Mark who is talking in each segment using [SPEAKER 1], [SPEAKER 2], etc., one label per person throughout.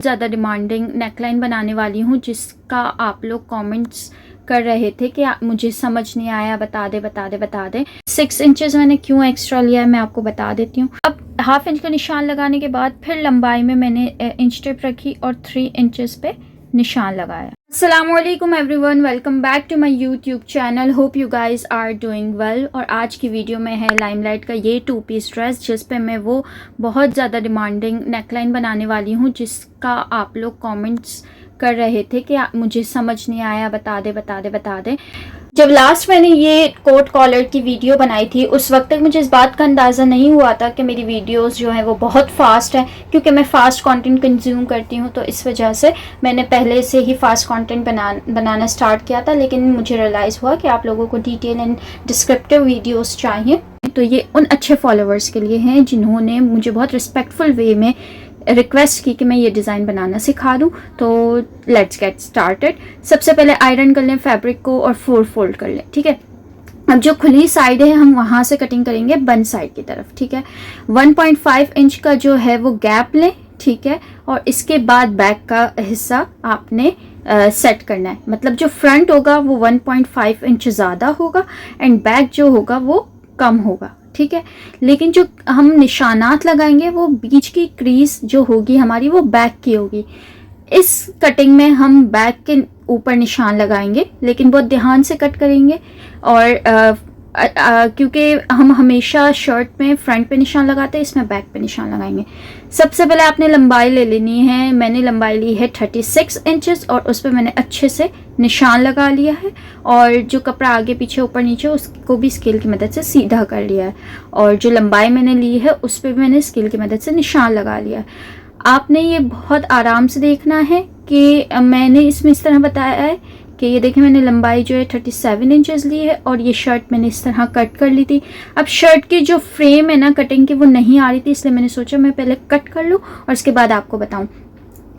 [SPEAKER 1] ज़्यादा demanding neckline बनाने वाली हूँ, जिसका आप लोग कमेंट्स कर रहे थे कि मुझे समझ नहीं आया, बता दे 6 इंचेस मैंने क्यों एक्स्ट्रा लिया है, मैं आपको बता देती हूँ। अब हाफ इंच का निशान लगाने के बाद फिर लंबाई में मैंने इंच टेप रखी और 3 इंचेस पे निशान लगाया। अस्सलामुअलैकुम everyone, welcome back to my YouTube channel. Hope you guys are doing well. और आज की वीडियो में है लाइमलाइट का ये 2 पीस ड्रेस, जिस पे मैं वो बहुत ज़्यादा डिमांडिंग नेकलाइन बनाने वाली हूँ, जिसका आप लोग कमेंट्स कर रहे थे कि मुझे समझ नहीं आया, बता दे। जब लास्ट मैंने ये कोट कॉलर की वीडियो बनाई थी, उस वक्त तक मुझे इस बात का अंदाज़ा नहीं हुआ था कि मेरी वीडियोस जो हैं वो बहुत फ़ास्ट हैं, क्योंकि मैं फ़ास्ट कंटेंट कंज्यूम करती हूँ, तो इस वजह से मैंने पहले से ही फ़ास्ट कंटेंट बनाना स्टार्ट किया था। लेकिन मुझे रियलाइज़ हुआ कि आप लोगों को डिटेल एंड डिस्क्रिप्टिव वीडियोज़ चाहिए, तो ये उन अच्छे फॉलोअर्स के लिए हैं जिन्होंने मुझे बहुत रिस्पेक्टफुल वे में रिक्वेस्ट की कि मैं ये डिज़ाइन बनाना सिखा दूं। तो लेट्स गेट स्टार्टेड। सबसे पहले आयरन कर लें फैब्रिक को और 4 फोल्ड कर लें, ठीक है। अब जो खुली साइड है हम वहाँ से कटिंग करेंगे बंद साइड की तरफ, ठीक है। 1.5 इंच का जो है वो गैप लें, ठीक है। और इसके बाद बैक का हिस्सा आपने सेट करना है, मतलब जो फ्रंट होगा वो 1.5 इंच ज़्यादा होगा एंड बैक जो होगा वो कम होगा, ठीक है। लेकिन जो हम निशानात लगाएंगे वो बीच की क्रीज जो होगी हमारी वो बैक की होगी। इस कटिंग में हम बैक के ऊपर निशान लगाएंगे, लेकिन बहुत ध्यान से कट करेंगे। और क्योंकि हम हमेशा शर्ट में फ्रंट पे निशान लगाते हैं, इसमें बैक पे निशान लगाएंगे। सबसे पहले आपने लंबाई ले लेनी है। मैंने लंबाई ली है 36 इंचेस और उस पर मैंने अच्छे से निशान लगा लिया है। और जो कपड़ा आगे पीछे ऊपर नीचे उसको भी स्केल की मदद से सीधा कर लिया है। और जो लंबाई मैंने ली है उस पर भी मैंने स्केल की मदद से निशान लगा लिया है। आपने ये बहुत आराम से देखना है कि मैंने इसमें इस तरह बताया है कि ये देखें, मैंने लंबाई जो है 37 इंचेस ली है और ये शर्ट मैंने इस तरह कट कर ली थी। अब शर्ट की जो फ्रेम है ना कटिंग की, वो नहीं आ रही थी, इसलिए मैंने सोचा मैं पहले कट कर लूँ और इसके बाद आपको बताऊँ।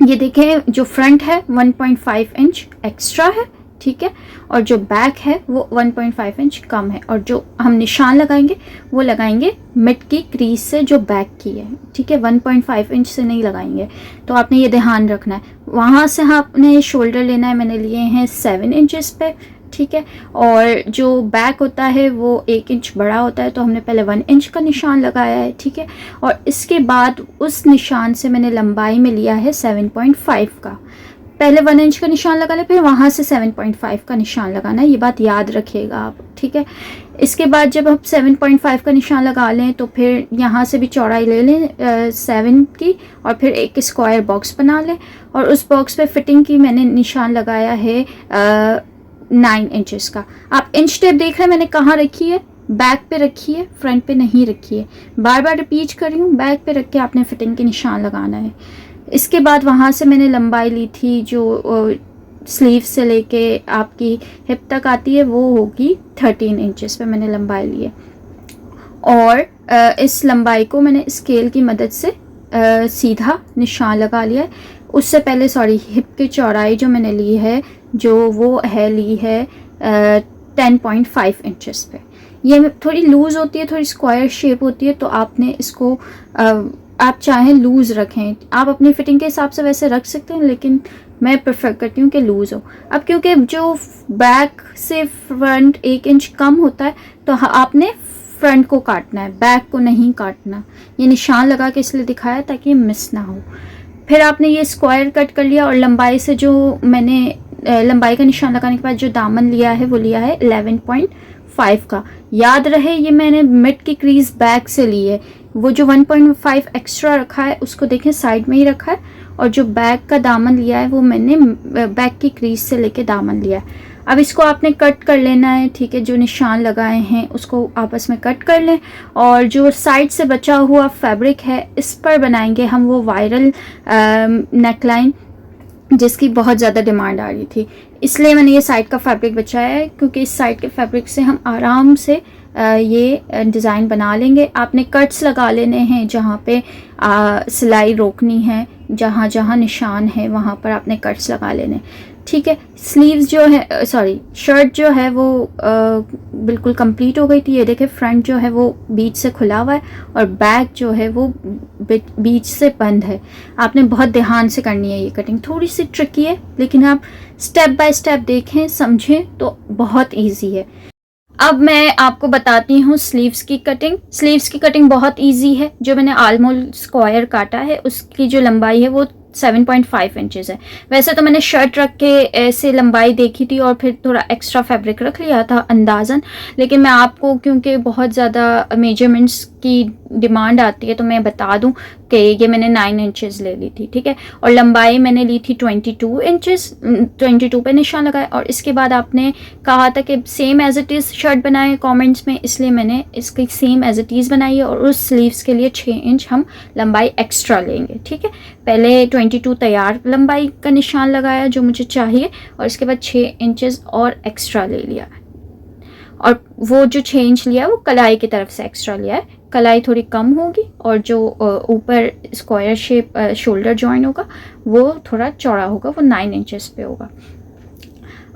[SPEAKER 1] ये देखें, जो फ्रंट है 1.5 इंच एक्स्ट्रा है, ठीक है। और जो बैक है वो 1.5 इंच कम है। और जो हम निशान लगाएंगे वो लगाएंगे मिड की क्रीज से जो बैक की है, ठीक है। 1.5 इंच से नहीं लगाएंगे, तो आपने ये ध्यान रखना है। वहाँ से आपने शोल्डर लेना है, मैंने लिए हैं 7 इंचेस पे, ठीक है। और जो बैक होता है वो 1 इंच बड़ा होता है, तो हमने पहले 1 इंच का निशान लगाया है, ठीक है। और इसके बाद उस निशान से मैंने लंबाई में लिया है 7.5 का। पहले 1 इंच का निशान लगा लें, फिर वहाँ से 7.5 का निशान लगाना है, ये बात याद रखिएगा आप, ठीक है। इसके बाद जब आप 7.5 का निशान लगा लें तो फिर यहाँ से भी चौड़ाई ले लें 7 की, और फिर एक स्क्वायर बॉक्स बना लें। और उस बॉक्स पे फिटिंग की मैंने निशान लगाया है 9 इंचेस का। आप इंच टेप देख रहे हैं मैंने कहाँ रखी है, बैक पे रखी है, फ्रंट पे नहीं रखी है। बार बार रिपीट कर रही हूँ, बैक पे रख के आपने फिटिंग के निशान लगाना है। इसके बाद वहाँ से मैंने लंबाई ली थी जो स्लीव से लेके आपकी हिप तक आती है, वो होगी 13 इंचेस पे मैंने लंबाई ली है। और इस लंबाई को मैंने स्केल की मदद से सीधा निशान लगा लिया है। उससे पहले हिप की चौड़ाई जो मैंने ली है ली है 10.5 इंचेस पे। ये थोड़ी लूज़ होती है, थोड़ी स्क्वायर शेप होती है, तो आपने इसको आप चाहें लूज़ रखें, आप अपनी फिटिंग के हिसाब से वैसे रख सकते हैं, लेकिन मैं प्रेफर करती हूँ कि लूज़ हो। अब क्योंकि जो बैक से फ्रंट 1 इंच कम होता है, तो आपने फ्रंट को काटना है, बैक को नहीं काटना। ये निशान लगा के इसलिए दिखाया ताकि ये मिस ना हो। फिर आपने ये स्क्वायर कट कर लिया और लंबाई से जो मैंने लंबाई का निशान लगाने के बाद जो दामन लिया है वो लिया है 11.5 का। याद रहे ये मैंने मिड की क्रीज बैक से ली है। वो जो 1.5 एक्स्ट्रा रखा है उसको देखें साइड में ही रखा है, और जो बैक का दामन लिया है वो मैंने बैक की क्रीज से लेके दामन लिया है। अब इसको आपने कट कर लेना है, ठीक है। जो निशान लगाए हैं उसको आपस में कट कर लें, और जो साइड से बचा हुआ फैब्रिक है इस पर बनाएंगे हम वो वायरल नेकलाइन, जिसकी बहुत ज़्यादा डिमांड आ रही थी। इसलिए मैंने ये साइड का फैब्रिक बचाया है, क्योंकि इस साइड के फैब्रिक से हम आराम से ये डिज़ाइन बना लेंगे। आपने कट्स लगा लेने हैं जहाँ पे सिलाई रोकनी है, जहाँ जहाँ निशान है वहाँ पर आपने कट्स लगा लेने, ठीक है। स्लीव्स जो है शर्ट जो है वो बिल्कुल कंप्लीट हो गई थी। ये देखें फ्रंट जो है वो बीच से खुला हुआ है और बैक जो है वो बीच से बंद है। आपने बहुत ध्यान से करनी है ये कटिंग, थोड़ी सी ट्रिकी है लेकिन आप स्टेप बाय स्टेप देखें समझें तो बहुत ईजी है। अब मैं आपको बताती हूँ स्लीव्स की कटिंग। स्लीव्स की कटिंग बहुत इजी है। जो मैंने आलमोस्ट स्क्वायर काटा है उसकी जो लंबाई है वो 7.5 इंचेस है। वैसे तो मैंने शर्ट रख के ऐसे लंबाई देखी थी और फिर थोड़ा एक्स्ट्रा फैब्रिक रख लिया था अंदाज़न, लेकिन मैं आपको क्योंकि बहुत ज़्यादा मेजरमेंट्स की डिमांड आती है तो मैं बता दूं कि ये मैंने 9 इंचेस ले ली थी, ठीक है। और लंबाई मैंने ली थी 22 इंचेस, 22 पे निशान लगाया। और इसके बाद आपने कहा था कि same as it is shirt बनाए कमेंट्स में, इसलिए मैंने इसकी सेम एज इट इज़ बनाई है। और उस स्लीव्स के लिए 6 इंच हम लंबाई एक्स्ट्रा लेंगे, ठीक है। पहले 22 तैयार लंबाई का निशान लगाया जो मुझे चाहिए और इसके बाद 6 इंचेस और एक्स्ट्रा ले लिया। और वो जो 6 इंच लिया वो कलाई की तरफ से एक्स्ट्रा लिया है। कलाई थोड़ी कम होगी और जो ऊपर स्क्वायर शेप शोल्डर जॉइन होगा वो थोड़ा चौड़ा होगा, वो 9 इंचेस पे होगा।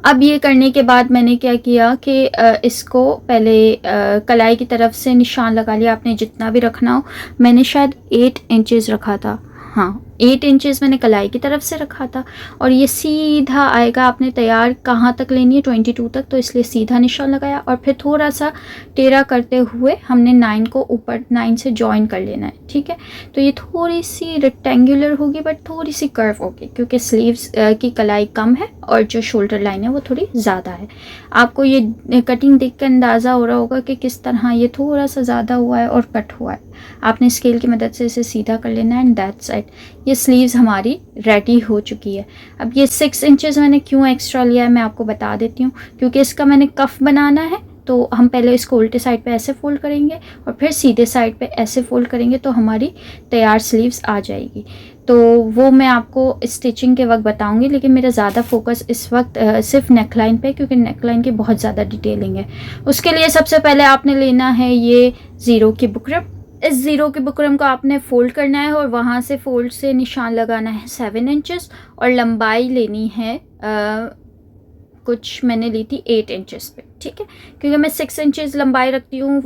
[SPEAKER 1] अब ये करने के बाद मैंने क्या किया कि इसको पहले कलाई की तरफ से निशान लगा लिया। आपने जितना भी रखना हो, मैंने शायद 8 इंचेस रखा था, हाँ 8 इंचेस मैंने कलाई की तरफ से रखा था। और ये सीधा आएगा, आपने तैयार कहाँ तक लेनी है 22 तक, तो इसलिए सीधा निशान लगाया। और फिर थोड़ा सा टेढ़ा करते हुए हमने 9 को ऊपर 9 से जॉइन कर लेना है, ठीक है। तो ये थोड़ी सी रेक्टेंगुलर होगी बट थोड़ी सी कर्व होगी क्योंकि स्लीव्स की कलाई कम है और जो शोल्डर लाइन है वो थोड़ी ज़्यादा है। आपको ये कटिंग देख कर अंदाज़ा हो रहा होगा कि किस तरह ये थोड़ा सा ज़्यादा हुआ है और कट हुआ है। आपने स्केल की मदद से इसे सीधा कर लेना है एंड दैट्स इट। ये स्लीव्स हमारी रेडी हो चुकी है। अब ये 6 इंचेस मैंने क्यों एक्स्ट्रा लिया है मैं आपको बता देती हूँ। क्योंकि इसका मैंने कफ बनाना है तो हम पहले इसको उल्टे साइड पे ऐसे फोल्ड करेंगे और फिर सीधे साइड पे ऐसे फोल्ड करेंगे तो हमारी तैयार स्लीव्स आ जाएगी। तो वो मैं आपको स्टिचिंग के वक्त बताऊंगी, लेकिन मेरा ज़्यादा फोकस इस वक्त सिर्फ नेकलाइन पे, क्योंकि नेकलाइन की बहुत ज़्यादा डिटेलिंग है। उसके लिए सबसे पहले आपने लेना है ये ज़ीरो की बुकरम। इस ज़ीरो के बुकरम को आपने फ़ोल्ड करना है और वहाँ से फ़ोल्ड से निशान लगाना है 7 इंचेस और लंबाई लेनी है कुछ मैंने ली थी 8 इंचेस पे, ठीक है। क्योंकि मैं 6 इंचेस लंबाई रखती हूँ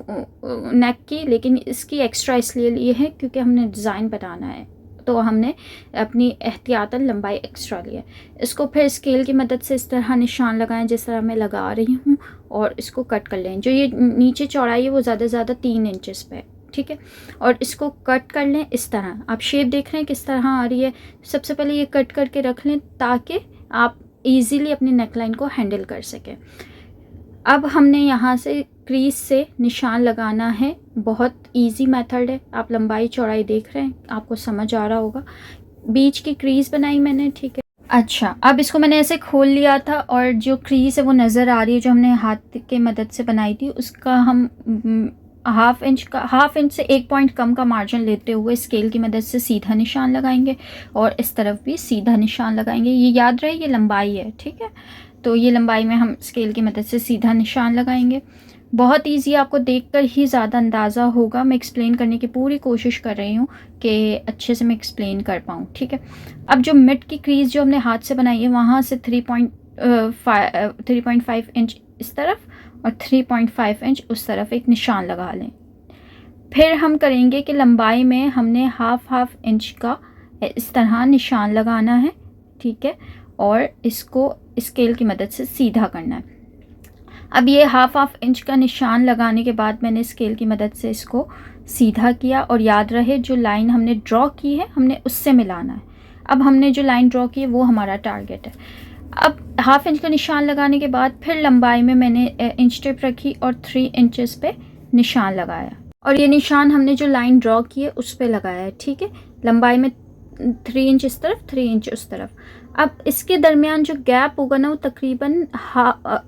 [SPEAKER 1] नेक की, लेकिन इसकी एक्स्ट्रा इसलिए ली है क्योंकि हमने डिज़ाइन बनाना है तो हमने अपनी एहतियातन लंबाई एक्स्ट्रा लिया। इसको फिर स्केल की मदद से इस तरह निशान लगाएं जिस तरह मैं लगा रही हूँ और इसको कट कर लें। जो ये नीचे चौड़ाई है वो ज़्यादा से ज़्यादा 3 इंचेस पे है, ठीक है। और इसको कट कर लें इस तरह। आप शेप देख रहे हैं किस तरह आ रही है। सबसे पहले ये कट करके रख लें ताकि आप इजीली अपनी नेकलाइन को हैंडल कर सकें। अब हमने यहाँ से क्रीज से निशान लगाना है। बहुत इजी मेथड है। आप लंबाई चौड़ाई देख रहे हैं, आपको समझ आ रहा होगा। बीच की क्रीज बनाई मैंने, ठीक है। अच्छा, अब इसको मैंने ऐसे खोल लिया था और जो क्रीज है वो नज़र आ रही है जो हमने हाथ के मदद से बनाई थी। उसका हम हाफ इंच से 1 पॉइंट कम का मार्जिन लेते हुए स्केल की मदद से सीधा निशान लगाएंगे और इस तरफ भी सीधा निशान लगाएंगे। ये याद रहे ये लंबाई है, ठीक है। तो ये लंबाई में हम स्केल की मदद से सीधा निशान लगाएंगे। बहुत इजी, आपको देखकर ही ज़्यादा अंदाज़ा होगा। मैं एक्सप्लेन करने की पूरी कोशिश कर रही हूँ कि अच्छे से मैं एक्सप्लेन कर पाऊँ, ठीक है। अब जो मिड की क्रीज जो हमने हाथ से बनाई है वहाँ से 3.5 इंच इस तरफ और 3.5 इंच उस तरफ एक निशान लगा लें। फिर हम करेंगे कि लंबाई में हमने हाफ इंच का इस तरह निशान लगाना है, ठीक है। और इसको स्केल की मदद से सीधा करना है। अब ये हाफ इंच का निशान लगाने के बाद मैंने स्केल की मदद से इसको सीधा किया और याद रहे जो लाइन हमने ड्रॉ की है हमने उससे मिलाना है। अब हमने जो लाइन ड्रॉ की है वो हमारा टारगेट है। अब हाफ इंच का निशान लगाने के बाद फिर लंबाई में मैंने इंच टेप रखी और 3 इंचेस पे निशान लगाया और ये निशान हमने जो लाइन ड्रॉ की है उस पे लगाया है, ठीक है। लंबाई में 3 इंच इस तरफ 3 इंच उस तरफ। अब इसके दरमियान जो गैप होगा ना वो तकरीबन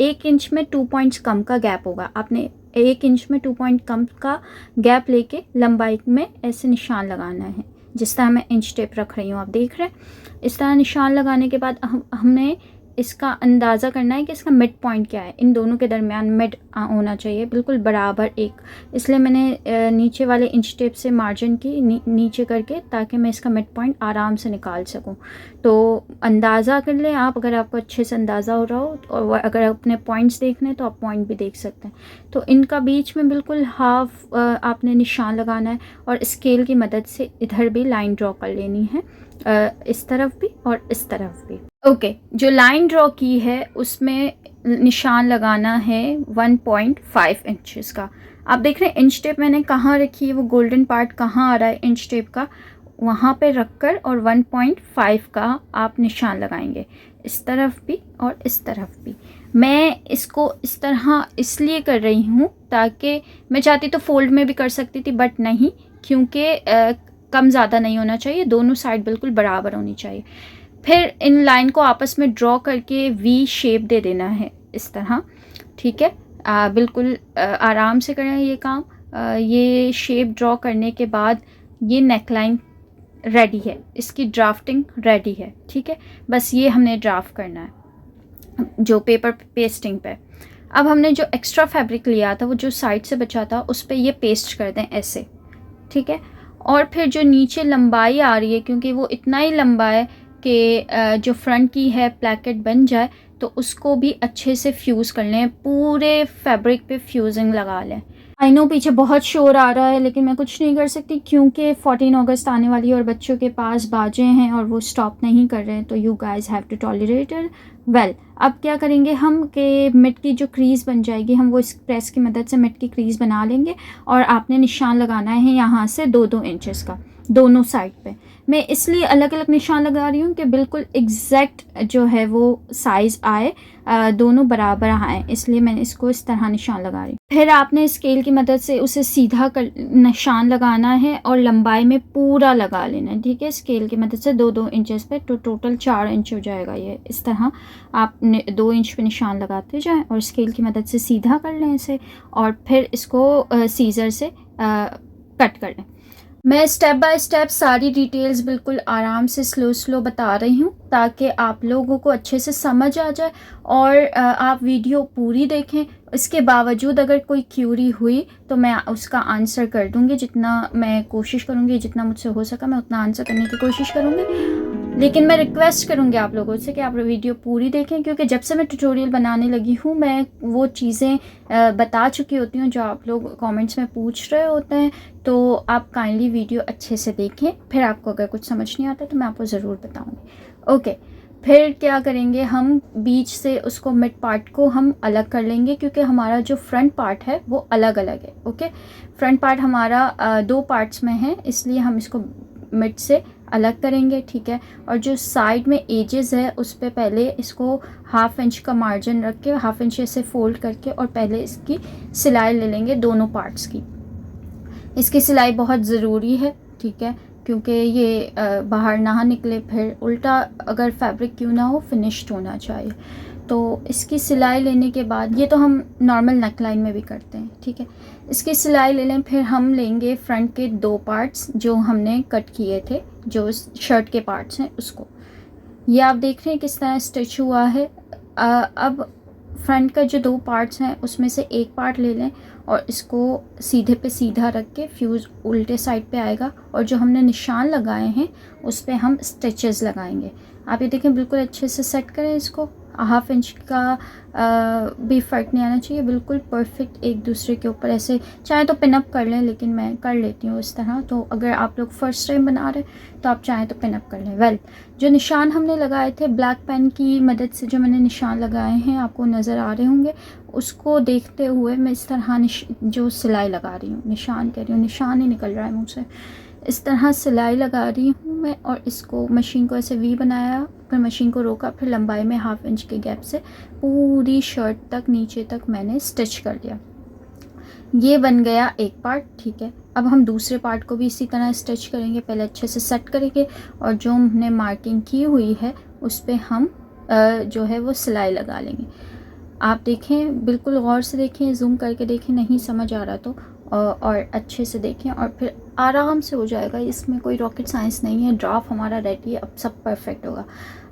[SPEAKER 1] 1 इंच में 2 पॉइंट्स कम का गैप होगा। आपने 1 इंच में 2 पॉइंट कम का गैप लेके लंबाई में ऐसे निशान लगाना है जिस तरह मैं इंच टेप रख रही हूँ, आप देख रहे हैं। इस तरह निशान लगाने के बाद हमने इसका अंदाज़ा करना है कि इसका मिड पॉइंट क्या है। इन दोनों के दरमियान मिड होना चाहिए बिल्कुल बराबर एक, इसलिए मैंने नीचे वाले इंच टेप से मार्जिन की नीचे करके, ताकि मैं इसका मिड पॉइंट आराम से निकाल सकूं। तो अंदाज़ा कर लें आप, अगर आपको अच्छे से अंदाज़ा हो रहा हो, और अगर अपने पॉइंट्स देखने हैं तो आप पॉइंट भी देख सकते हैं। तो इनका बीच में बिल्कुल हाफ आपने निशान लगाना है, और स्केल की मदद से इधर भी लाइन ड्रॉ कर लेनी है, इस तरफ भी और इस तरफ भी। ओके, जो लाइन ड्रॉ की है उसमें निशान लगाना है 1.5 इंचेस का। आप देख रहे हैं इंच टेप मैंने कहाँ रखी है, वो गोल्डन पार्ट कहाँ आ रहा है इंच टेप का, वहाँ पे रखकर, और 1.5 का आप निशान लगाएंगे, इस तरफ भी और इस तरफ भी। मैं इसको इस तरह इसलिए कर रही हूँ ताकि मैं चाहती तो फोल्ड में भी कर सकती थी, बट नहीं, क्योंकि कम ज़्यादा नहीं होना चाहिए, दोनों साइड बिल्कुल बराबर होनी चाहिए। फिर इन लाइन को आपस में ड्रॉ करके वी शेप दे देना है इस तरह, ठीक है। बिल्कुल आराम से करें ये काम। ये शेप ड्रॉ करने के बाद ये नेकलाइन रेडी है, इसकी ड्राफ्टिंग रेडी है, ठीक है। बस ये हमने ड्राफ्ट करना है जो पेपर पेस्टिंग पे। अब हमने जो एक्स्ट्रा फैब्रिक लिया था, वो जो साइड से बचा था, उस पर ये पेस्ट कर दें ऐसे, ठीक है। और फिर जो नीचे लंबाई आ रही है, क्योंकि वो इतना ही लंबा है कि जो फ्रंट की है प्लैकेट बन जाए, तो उसको भी अच्छे से फ्यूज़ कर लें, पूरे फैब्रिक पे फ्यूजिंग लगा लें। आई नो पीछे बहुत शोर आ रहा है, लेकिन मैं कुछ नहीं कर सकती, क्योंकि 14 अगस्त आने वाली है और बच्चों के पास बाजे हैं और वो स्टॉप नहीं कर रहे हैं, तो you guys have to tolerate it. Well, अब क्या करेंगे हम कि मिड की जो क्रीज़ बन जाएगी, हम वो इस प्रेस की मदद से मिड की क्रीज़ बना लेंगे, और आपने निशान लगाना है यहाँ से 2-2 इंचेस का दोनों साइड पे। मैं इसलिए अलग अलग निशान लगा रही हूँ कि बिल्कुल एग्जैक्ट जो है वो साइज़ आए, दोनों बराबर आए, इसलिए मैंने इसको इस तरह निशान लगा रही हूँ। फिर आपने स्केल की मदद से उसे सीधा कर निशान लगाना है, और लंबाई में पूरा लगा लेना है, ठीक है। स्केल की मदद से 2-2 इंचेस पे, तो टोटल 4 इंच हो जाएगा ये। इस तरह आप 2 इंच पे निशान लगाते जाएं और स्केल की मदद से सीधा कर लें इसे, और फिर इसको सीज़र से कट कर लें। मैं स्टेप बाय स्टेप सारी डिटेल्स बिल्कुल आराम से स्लो बता रही हूँ, ताकि आप लोगों को अच्छे से समझ आ जाए, और आप वीडियो पूरी देखें। इसके बावजूद अगर कोई क्यूरी हुई तो मैं उसका आंसर कर दूँगी, जितना मैं कोशिश करूँगी, जितना मुझसे हो सका मैं उतना आंसर करने की कोशिश करूँगी। लेकिन मैं रिक्वेस्ट करूँगी आप लोगों से कि आप वीडियो पूरी देखें, क्योंकि जब से मैं ट्यूटोरियल बनाने लगी हूँ, मैं वो चीज़ें बता चुकी होती हूँ जो आप लोग कमेंट्स में पूछ रहे होते हैं। तो आप काइंडली वीडियो अच्छे से देखें, फिर आपको अगर कुछ समझ नहीं आता तो मैं आपको ज़रूर बताऊँगी। ओके, फिर क्या करेंगे हम, बीच से उसको मिड पार्ट को हम अलग कर लेंगे, क्योंकि हमारा जो फ्रंट पार्ट है वो अलग अलग है। ओके, फ्रंट पार्ट हमारा 2 पार्ट्स में है, इसलिए हम इसको मिड से अलग करेंगे, ठीक है। और जो साइड में एजेस है उस पर पहले इसको 1/2 इंच का मार्जिन रख के 1/2 इंच से फोल्ड करके, और पहले इसकी सिलाई ले लेंगे दोनों पार्ट्स की। इसकी सिलाई बहुत ज़रूरी है, ठीक है, क्योंकि ये बाहर ना निकले, फिर उल्टा अगर फैब्रिक क्यों ना हो, फिनिश्ड होना चाहिए। तो इसकी सिलाई लेने के बाद, ये तो हम नॉर्मल नेकलाइन में भी करते हैं, ठीक है। इसकी सिलाई ले लें, फिर हम लेंगे फ्रंट के 2 पार्ट्स जो हमने कट किए थे, जो शर्ट के पार्ट्स हैं, उसको। ये आप देख रहे हैं किस तरह स्टिच हुआ है। अब फ्रंट का जो 2 पार्ट्स हैं उसमें से एक पार्ट ले लें, और इसको सीधे पे सीधा रख के फ्यूज़ उल्टे साइड पे आएगा, और जो हमने निशान लगाए हैं उस पर हम स्टिचेस लगाएंगे। आप ये देखें, बिल्कुल अच्छे से सेट करें इसको। 1/2 इंच का भी फ़र्क नहीं आना चाहिए, बिल्कुल परफेक्ट एक दूसरे के ऊपर। ऐसे चाहे तो पिनअप कर लें, लेकिन मैं कर लेती हूँ इस तरह। तो अगर आप लोग फर्स्ट टाइम बना रहे तो आप चाहें तो पिनअप कर लें। वेल, जो निशान हमने लगाए थे ब्लैक पेन की मदद से, जो मैंने निशान लगाए हैं आपको नज़र आ रहे होंगे, उसको देखते हुए मैं इस तरह जो सिलाई लगा रही हूँ, निशान कह रही हूँ, निशान ही निकल रहा है मुँह से, इस तरह सिलाई लगा रही हूँ मैं। और इसको मशीन को ऐसे वी बनाया, फिर मशीन को रोका, फिर लंबाई में 1/2 इंच के गैप से पूरी शर्ट तक नीचे तक मैंने स्टिच कर दिया। ये बन गया एक पार्ट, ठीक है। अब हम दूसरे पार्ट को भी इसी तरह स्टिच करेंगे, पहले अच्छे से सेट करेंगे, और जो हमने मार्किंग की हुई है उस पर हम जो है वो सिलाई लगा लेंगे। आप देखें, बिल्कुल गौर से देखें, जूम करके देखें, नहीं समझ आ रहा तो, और अच्छे से देखें और फिर आराम से हो जाएगा। इसमें कोई रॉकेट साइंस नहीं है। ड्राफ्ट हमारा रेडी है, अब सब परफेक्ट होगा।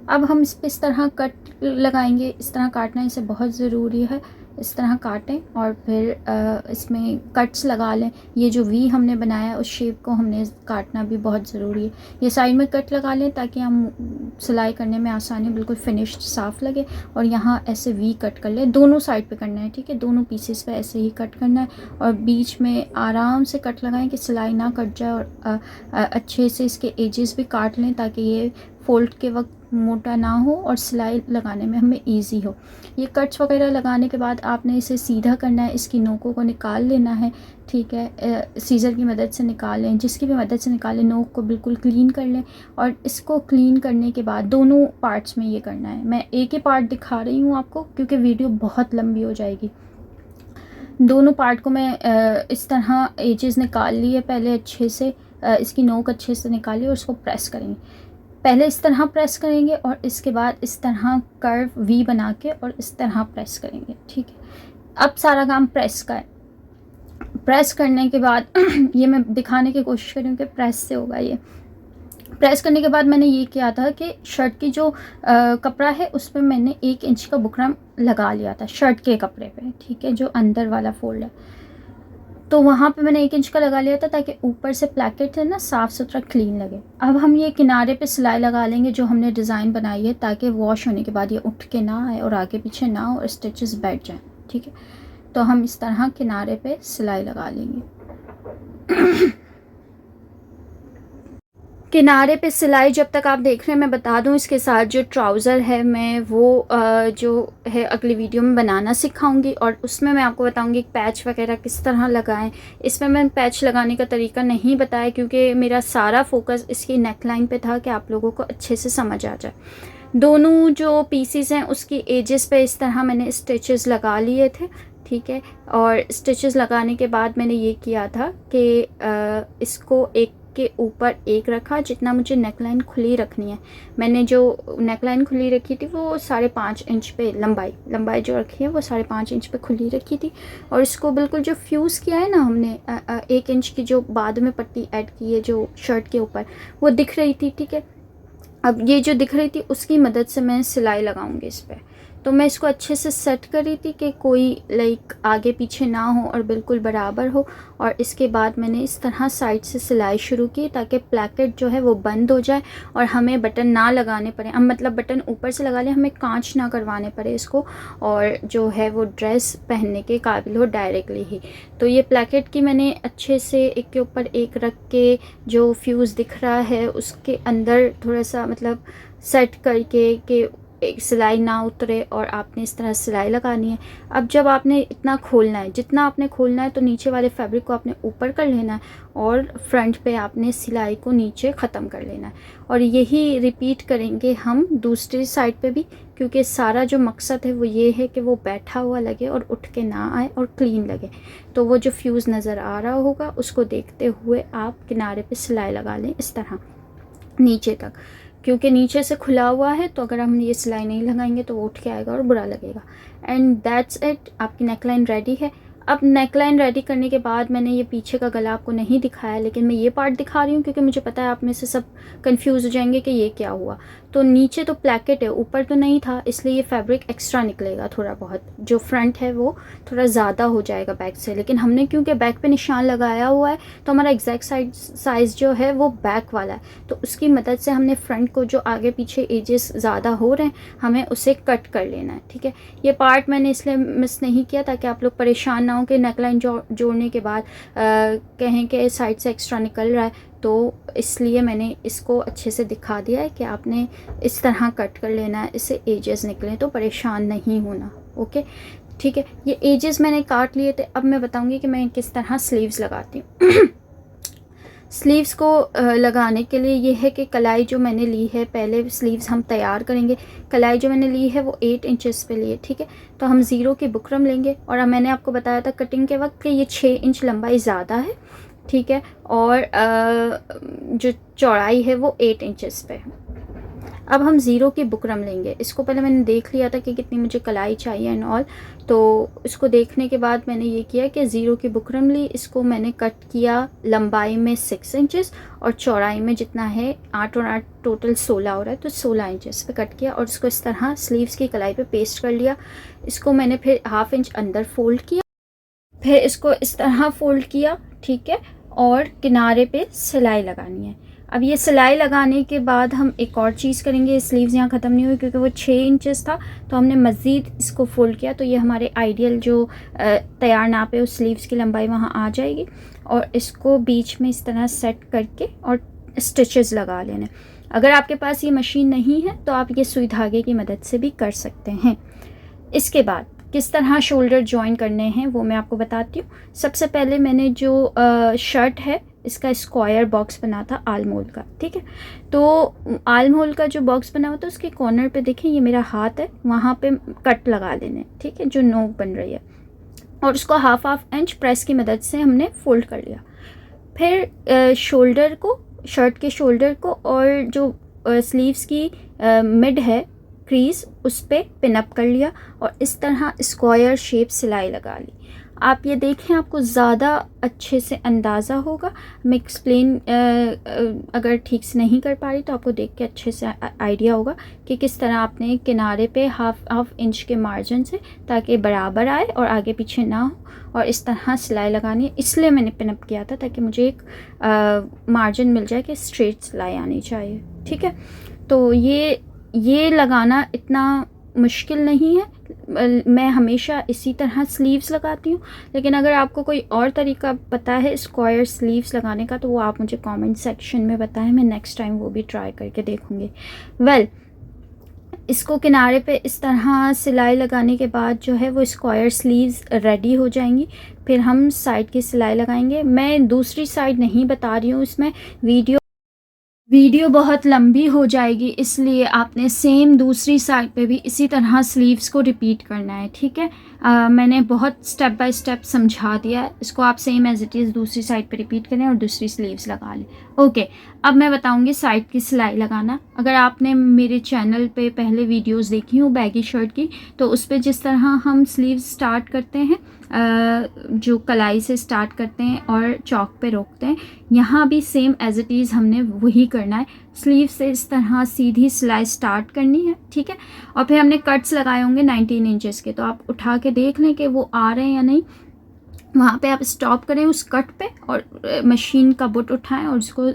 [SPEAKER 1] अब हम इस पर इस तरह कट लगाएंगे। इस तरह काटना इसे बहुत ज़रूरी है। इस तरह काटें और फिर इसमें कट्स लगा लें। ये जो वी हमने बनाया उस शेप को हमने काटना भी बहुत ज़रूरी है। ये साइड में कट लगा लें ताकि हम सिलाई करने में आसानी, बिल्कुल फिनिश्ड साफ़ लगे। और यहाँ ऐसे वी कट कर लें, दोनों साइड पे करना है, ठीक है। दोनों पीसेस पे ऐसे ही कट करना है और बीच में आराम से कट लगाएं कि सिलाई ना कट जाए। और अच्छे से इसके एजेस भी काट लें ताकि ये फोल्ड के वक्त मोटा ना हो और सिलाई लगाने में हमें इजी हो। ये कट्स वगैरह लगाने के बाद आपने इसे सीधा करना है, इसकी नोकों को निकाल लेना है, ठीक है। सीज़र की मदद से निकाल लें, जिसकी भी मदद से निकालें। नोक को बिल्कुल क्लीन कर लें और इसको क्लीन करने के बाद दोनों पार्ट्स में ये करना है। मैं एक ही पार्ट दिखा रही हूँ आपको क्योंकि वीडियो बहुत लंबी हो जाएगी। दोनों पार्ट को मैं इस तरह एजेस निकाल लिए पहले अच्छे से। इसकी नोक अच्छे से निकालिए और उसको प्रेस करेंगे। पहले इस तरह प्रेस करेंगे और इसके बाद इस तरह कर्व वी बना के और इस तरह प्रेस करेंगे, ठीक है। अब सारा काम प्रेस का है। प्रेस करने के बाद ये मैं दिखाने की कोशिश करूँ कि प्रेस से होगा ये। प्रेस करने के बाद मैंने ये किया था कि शर्ट की जो कपड़ा है उस पर मैंने 1 इंच का बुकरम लगा लिया था शर्ट के कपड़े पे, ठीक है, जो अंदर वाला फोल्ड है। तो वहाँ पे मैंने 1 इंच का लगा लिया था ताकि ऊपर से प्लैकेट है ना साफ़ सुथरा क्लीन लगे। अब हम ये किनारे पे सिलाई लगा लेंगे जो हमने डिज़ाइन बनाई है ताकि वॉश होने के बाद ये उठ के ना आए और आगे पीछे ना हो और स्टिचेस बैठ जाएं, ठीक है। तो हम इस तरह किनारे पे सिलाई लगा लेंगे। किनारे पे सिलाई जब तक आप देख रहे हैं मैं बता दूं, इसके साथ जो ट्राउज़र है मैं वो जो है अगली वीडियो में बनाना सिखाऊंगी और उसमें मैं आपको बताऊंगी पैच वगैरह किस तरह लगाएं। इसमें मैंने पैच लगाने का तरीका नहीं बताया क्योंकि मेरा सारा फोकस इसकी नेकलाइन पे था कि आप लोगों को अच्छे से समझ आ जाए। दोनों जो पीसीस हैं उसकी एजेस पे इस तरह मैंने स्टिचेस लगा लिए थे, ठीक है। और स्टिचेस लगाने के बाद मैंने ये किया था कि इसको एक के ऊपर एक रखा जितना मुझे नेकलाइन खुली रखनी है। मैंने जो नेकलाइन खुली रखी थी वो 5.5 इंच पे लंबाई जो रखी है वो 5.5 इंच पे खुली रखी थी। और इसको बिल्कुल जो फ्यूज़ किया है ना हमने 1 इंच की जो बाद में पट्टी ऐड की है जो शर्ट के ऊपर वो दिख रही थी, ठीक है। अब ये जो दिख रही थी उसकी मदद से मैं सिलाई लगाऊंगी इस पर। तो मैं इसको अच्छे से सेट कर रही थी कि कोई लाइक आगे पीछे ना हो और बिल्कुल बराबर हो। और इसके बाद मैंने इस तरह साइड से सिलाई शुरू की ताकि प्लैकेट जो है वो बंद हो जाए और हमें बटन ना लगाने पड़े। हम मतलब बटन ऊपर से लगा लें, हमें कांच ना करवाने पड़े इसको और जो है वो ड्रेस पहनने के काबिल हो डायरेक्टली ही। तो ये प्लैकेट की मैंने अच्छे से एक के ऊपर एक रख के जो फ्यूज़ दिख रहा है उसके अंदर थोड़ा सा मतलब सेट करके कि एक सिलाई ना उतरे और आपने इस तरह सिलाई लगानी है। अब जब आपने इतना खोलना है, जितना आपने खोलना है तो नीचे वाले फैब्रिक को आपने ऊपर कर लेना है और फ्रंट पे आपने सिलाई को नीचे ख़त्म कर लेना है। और यही रिपीट करेंगे हम दूसरी साइड पे भी क्योंकि सारा जो मकसद है वो ये है कि वो बैठा हुआ लगे और उठ के ना आए और क्लीन लगे। तो वो जो फ्यूज़ नज़र आ रहा होगा उसको देखते हुए आप किनारे पे सिलाई लगा लें इस तरह नीचे तक, क्योंकि नीचे से खुला हुआ है तो अगर हम ये सिलाई नहीं लगाएंगे तो वो उठ के आएगा और बुरा लगेगा। एंड दैट्स इट, आपकी नेकलाइन रेडी है। अब नेकलाइन रेडी करने के बाद मैंने ये पीछे का गला आपको नहीं दिखाया लेकिन मैं ये पार्ट दिखा रही हूँ क्योंकि मुझे पता है आप में से सब कंफ्यूज हो जाएंगे कि ये क्या हुआ। तो नीचे तो प्लैकेट है, ऊपर तो नहीं था, इसलिए ये फैब्रिक एक्स्ट्रा निकलेगा थोड़ा बहुत। जो फ्रंट है वो थोड़ा ज़्यादा हो जाएगा बैक से, लेकिन हमने क्योंकि बैक पे निशान लगाया हुआ है तो हमारा एग्जैक्ट साइज़ जो है वो बैक वाला है। तो उसकी मदद से हमने फ्रंट को जो आगे पीछे एजेस ज़्यादा हो रहे हैं हमें उसे कट कर लेना है, ठीक है। ये पार्ट मैंने इसलिए मिस नहीं किया ताकि आप लोग परेशान ना हो कि नेकलाइन जोड़ने के बाद कहें कि साइड से एक्स्ट्रा निकल रहा है। तो इसलिए मैंने इसको अच्छे से दिखा दिया है कि आपने इस तरह कट कर लेना है, इससे एजेस निकलें तो परेशान नहीं होना, ओके, ठीक है। ये एजेस मैंने काट लिए थे। अब मैं बताऊंगी कि मैं किस तरह स्लीव्स लगाती हूँ। स्लीव्स को लगाने के लिए ये है कि कलाई जो मैंने ली है, पहले स्लीव्स हम तैयार करेंगे। कलाई जो मैंने ली है वो 8 इंचेस पे ली है, ठीक है। तो हम 0 की बुकरम लेंगे और मैंने आपको बताया था कटिंग के वक्त कि ये 6 इंच लंबाई ज़्यादा है, ठीक है, और जो चौड़ाई है वो 8 इंचेस पे है। अब हम ज़ीरो की बुकरम लेंगे। इसको पहले मैंने देख लिया था कि कितनी मुझे कलाई चाहिए एंड ऑल, तो इसको देखने के बाद मैंने ये किया कि ज़ीरो की बुकरम ली। इसको मैंने कट किया लंबाई में 6 इंचेस और चौड़ाई में जितना है 8 और 8 टोटल 16 हो रहा है, तो 16 इंचेस पे कट किया और इसको इस तरह स्लीव्स की कलाई पे पेस्ट कर लिया। इसको मैंने फिर ½ इंच अंदर फोल्ड किया, फिर इसको इस तरह फोल्ड किया, ठीक है, और किनारे पे सिलाई लगानी है। अब ये सिलाई लगाने के बाद हम एक और चीज़ करेंगे। स्लीव्स यहाँ ख़त्म नहीं हुई क्योंकि वो 6 इंचेस था, तो हमने मज़ीद इसको फोल्ड किया, तो ये हमारे आइडियल जो तैयार नाप है उस स्लीव्स की लंबाई वहाँ आ जाएगी। और इसको बीच में इस तरह सेट करके और स्टिचेस लगा लेने। अगर आपके पास ये मशीन नहीं है तो आप ये सुई धागे की मदद से भी कर सकते हैं। इसके बाद किस तरह शोल्डर जॉइन करने हैं वो मैं आपको बताती हूँ। सबसे पहले मैंने जो शर्ट है इसका स्क्वायर बॉक्स बना था आर्म होल का, ठीक है। तो आर्म होल का जो बॉक्स बना हुआ था उसके कॉर्नर पे देखें, ये मेरा हाथ है, वहाँ पे कट लगा लेने, ठीक है, जो नोक बन रही है, और उसको ½ इंच प्रेस की मदद से हमने फोल्ड कर लिया। फिर शोल्डर को, शर्ट के शोल्डर को और जो स्लीव्स की मिड है क्रीज, उस पर पिन अप कर लिया और इस तरह स्क्वायर शेप सिलाई लगा ली। आप ये देखें, आपको ज़्यादा अच्छे से अंदाज़ा होगा। मैं एक्सप्लेन अगर ठीक से नहीं कर पा रही तो आपको देख के अच्छे से आइडिया होगा कि किस तरह आपने किनारे पे हाफ इंच के मार्जिन से, ताकि बराबर आए और आगे पीछे ना हो, और इस तरह सिलाई लगानी है। इसलिए मैंने पिन अप किया था ताकि मुझे एक मार्जिन मिल जाए कि स्ट्रेट सिलाई आनी चाहिए, ठीक है। तो ये लगाना इतना मुश्किल नहीं है, मैं हमेशा इसी तरह स्लीव्स लगाती हूँ। लेकिन अगर आपको कोई और तरीका पता है स्क्वायर स्लीव्स लगाने का तो वो आप मुझे कमेंट सेक्शन में बताएं, मैं नेक्स्ट टाइम वो भी ट्राई करके देखूँगी। इसको किनारे पे इस तरह सिलाई लगाने के बाद जो है वो स्क्वायर स्लीव्स रेडी हो जाएंगी। फिर हम साइड की सिलाई लगाएंगे। मैं दूसरी साइड नहीं बता रही हूँ, इसमें वीडियो बहुत लंबी हो जाएगी, इसलिए आपने सेम दूसरी साइड पे भी इसी तरह स्लीव्स को रिपीट करना है, ठीक है। मैंने बहुत स्टेप बाय स्टेप समझा दिया है, इसको आप सेम एज इट इज़ दूसरी साइड पे रिपीट करें और दूसरी स्लीव्स लगा लें। ओके, अब मैं बताऊंगी साइड की सिलाई लगाना। अगर आपने मेरे चैनल पे पहले वीडियोस देखी हो बैगी शर्ट की, तो उस पर जिस तरह हम स्लीव्स स्टार्ट करते हैं, जो कलाई से स्टार्ट करते हैं और चौक पे रोकते हैं, यहाँ भी सेम एज इट इज़ हमने वही करना है। स्लीव से इस तरह सीधी सिलाई स्टार्ट करनी है, ठीक है। और फिर हमने कट्स लगाए होंगे 19 इंचेस के, तो आप उठा के देख लें कि वो आ रहे हैं या नहीं। वहाँ पे आप स्टॉप करें उस कट पे और मशीन का बुट उठाएं और उसको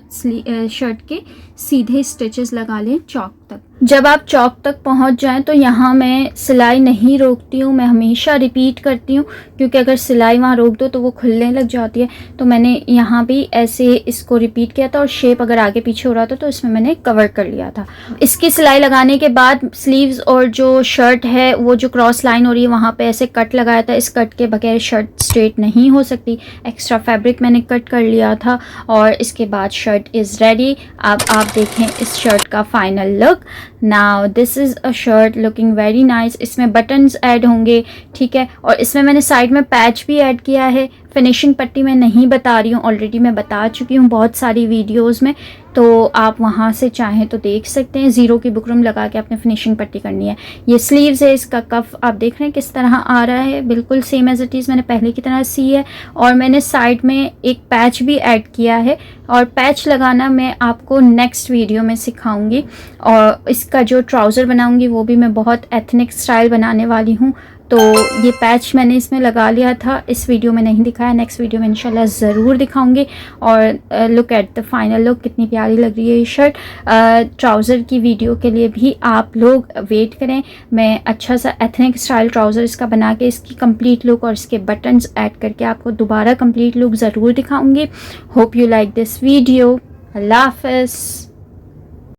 [SPEAKER 1] शर्ट के सीधे स्टिचेस लगा लें चौक तक। जब आप चौक तक पहुँच जाएं तो यहाँ मैं सिलाई नहीं रोकती हूँ, मैं हमेशा रिपीट करती हूँ, क्योंकि अगर सिलाई वहाँ रोक दो तो वो खुलने लग जाती है। तो मैंने यहाँ भी ऐसे इसको रिपीट किया था और शेप अगर आगे पीछे हो रहा था तो इसमें मैंने कवर कर लिया था। इसकी सिलाई लगाने के बाद स्लीव्स और जो शर्ट है वो जो क्रॉस लाइन हो रही है वहाँ पे ऐसे कट लगाया था। इस कट के बगैर शर्ट स्ट्रेट नहीं हो सकती, एक्स्ट्रा फैब्रिक मैंने कट कर लिया था और इसके बाद शर्ट इज़ रेडी। अब आप देखें इस शर्ट का final look. Now this is a shirt looking very nice. इसमें बटन्स ऐड होंगे, ठीक है, और इसमें मैंने साइड में पैच भी ऐड किया है। फिनिशिंग पट्टी मैं नहीं बता रही हूँ, ऑलरेडी मैं बता चुकी हूँ बहुत सारी वीडियोस में, तो आप वहाँ से चाहें तो देख सकते हैं। ज़ीरो की बुकरम लगा के आपने फिनिशिंग पट्टी करनी है। ये स्लीव्स है, इसका कफ आप देख रहे हैं किस तरह आ रहा है, बिल्कुल सेम एज इट इज़ मैंने पहले की तरह सी है। और मैंने साइड में एक पैच भी ऐड किया है और पैच लगाना मैं आपको नेक्स्ट वीडियो में सिखाऊंगी। और इसका जो ट्राउज़र बनाऊंगी वो भी मैं बहुत एथनिक स्टाइल बनाने वाली हूँ। तो ये पैच मैंने इसमें लगा लिया था, इस वीडियो में नहीं दिखाया, नेक्स्ट वीडियो में इंशाल्लाह ज़रूर दिखाऊंगी। और look at the final look, कितनी प्यारी लग रही है ये शर्ट। ट्राउज़र की वीडियो के लिए भी आप लोग वेट करें, मैं अच्छा सा एथनिक स्टाइल ट्राउज़र इसका बना के इसकी कंप्लीट लुक और इसके बटन्स ऐड करके आपको दोबारा कंप्लीट लुक ज़रूर दिखाऊंगी। Hope you like this video. अल्लाह हाफ़िज़।